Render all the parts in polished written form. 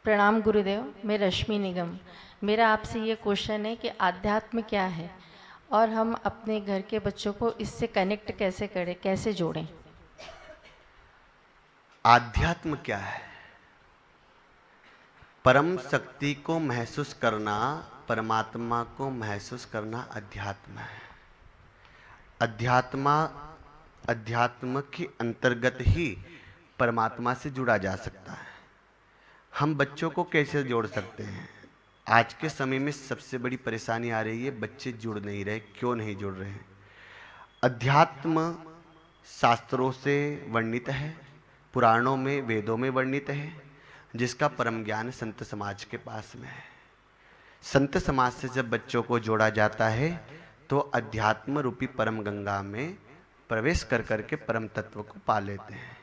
प्रणाम गुरुदेव, मैं रश्मि निगम। मेरा आपसे ये क्वेश्चन है कि आध्यात्म क्या है और हम अपने घर के बच्चों को इससे कनेक्ट कैसे करें, कैसे जोड़ें? आध्यात्म क्या है? परम शक्ति को महसूस करना, परमात्मा को महसूस करना अध्यात्म है। अध्यात्मा अध्यात्म के अंतर्गत ही परमात्मा से जुड़ा जा सकता है। हम बच्चों को कैसे जोड़ सकते हैं? आज के समय में सबसे बड़ी परेशानी आ रही है, बच्चे जुड़ नहीं रहे। क्यों नहीं जुड़ रहे हैं? अध्यात्म शास्त्रों से वर्णित है, पुराणों में, वेदों में वर्णित है, जिसका परम ज्ञान संत समाज के पास में है। संत समाज से जब बच्चों को जोड़ा जाता है तो अध्यात्म रूपी परम गंगा में प्रवेश कर करके परम तत्व को पा लेते हैं।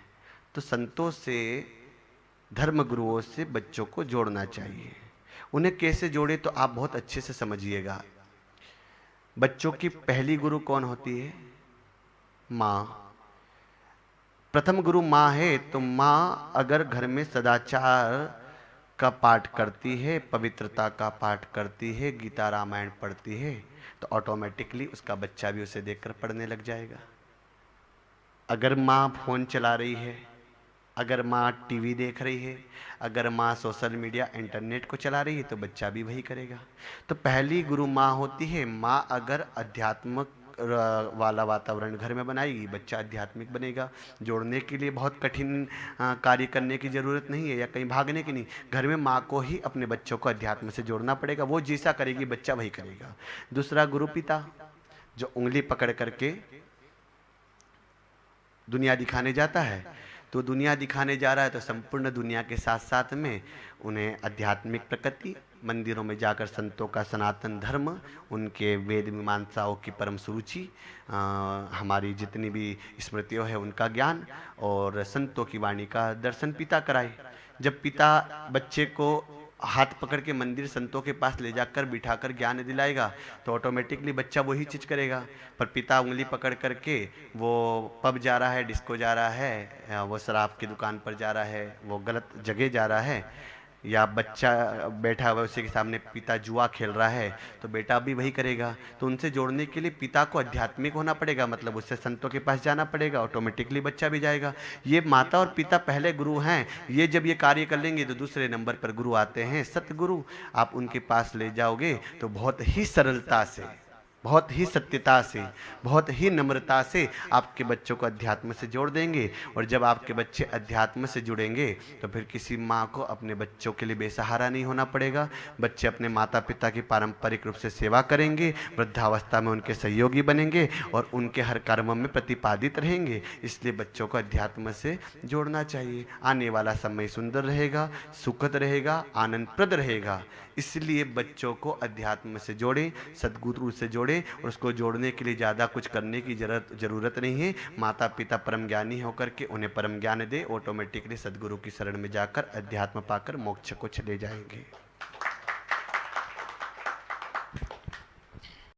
तो संतों से, धर्म गुरुओं से बच्चों को जोड़ना चाहिए। उन्हें कैसे जोड़े तो आप बहुत अच्छे से समझिएगा। बच्चों की पहली गुरु कौन होती है? माँ। प्रथम गुरु माँ है। तो माँ अगर घर में सदाचार का पाठ करती है, पवित्रता का पाठ करती है, गीता रामायण पढ़ती है, तो ऑटोमेटिकली उसका बच्चा भी उसे देखकर पढ़ने लग जाएगा। अगर माँ फोन चला रही है, अगर माँ टीवी देख रही है, अगर माँ सोशल मीडिया इंटरनेट को चला रही है, तो बच्चा भी वही करेगा। तो पहली गुरु माँ होती है। माँ अगर अध्यात्मक वाला वातावरण घर में बनाएगी, बच्चा आध्यात्मिक बनेगा। जोड़ने के लिए बहुत कठिन कार्य करने की ज़रूरत नहीं है या कहीं भागने की नहीं। घर में माँ को ही अपने बच्चों को अध्यात्म से जोड़ना पड़ेगा। वो जैसा करेगी बच्चा वही करेगा। दूसरा गुरु पिता, जो उंगली पकड़ करके दुनिया दिखाने जाता है। तो दुनिया दिखाने जा रहा है तो संपूर्ण दुनिया के साथ साथ में उन्हें आध्यात्मिक प्रकृति, मंदिरों में जाकर संतों का सनातन धर्म, उनके वेद मीमांसाओं की परम सुरुचि, हमारी जितनी भी स्मृतियों है उनका ज्ञान और संतों की वाणी का दर्शन पिता कराए। जब पिता बच्चे को हाथ पकड़ के मंदिर संतों के पास ले जाकर बिठाकर ज्ञान दिलाएगा तो ऑटोमेटिकली बच्चा वही चीज़ करेगा। पर पिता उंगली पकड़ करके वो पब जा रहा है, डिस्को जा रहा है, वो शराब की दुकान पर जा रहा है, वो गलत जगह जा रहा है, या बच्चा बैठा हुआ उसी के सामने पिता जुआ खेल रहा है, तो बेटा भी वही करेगा। तो उनसे जोड़ने के लिए पिता को आध्यात्मिक होना पड़ेगा, मतलब उससे संतों के पास जाना पड़ेगा, ऑटोमेटिकली बच्चा भी जाएगा। ये माता और पिता पहले गुरु हैं। ये जब ये कार्य कर लेंगे तो दूसरे नंबर पर गुरु आते हैं सतगुरु। आप उनके पास ले जाओगे तो बहुत ही सरलता से, बहुत ही सत्यता से, बहुत ही नम्रता से आपके बच्चों को अध्यात्म से जोड़ देंगे। और जब आपके बच्चे अध्यात्म से जुड़ेंगे तो फिर किसी माँ को अपने बच्चों के लिए बेसहारा नहीं होना पड़ेगा। बच्चे अपने माता पिता की पारंपरिक रूप से सेवा करेंगे, वृद्धावस्था में उनके सहयोगी बनेंगे और उनके हर कर्म में प्रतिपादित रहेंगे। इसलिए बच्चों को अध्यात्म से जोड़ना चाहिए। आने वाला समय सुंदर रहेगा, सुखद रहेगा, आनंदप्रद रहेगा। इसलिए बच्चों को अध्यात्म से जोड़ें, सदगुरु से जोड़ें। और उसको जोड़ने के लिए ज़्यादा कुछ करने की ज़रूरत नहीं है। माता पिता परम ज्ञानी होकर के उन्हें परम ज्ञान दे, ऑटोमेटिकली सदगुरु की शरण में जाकर अध्यात्म पाकर मोक्ष को चले जाएंगे।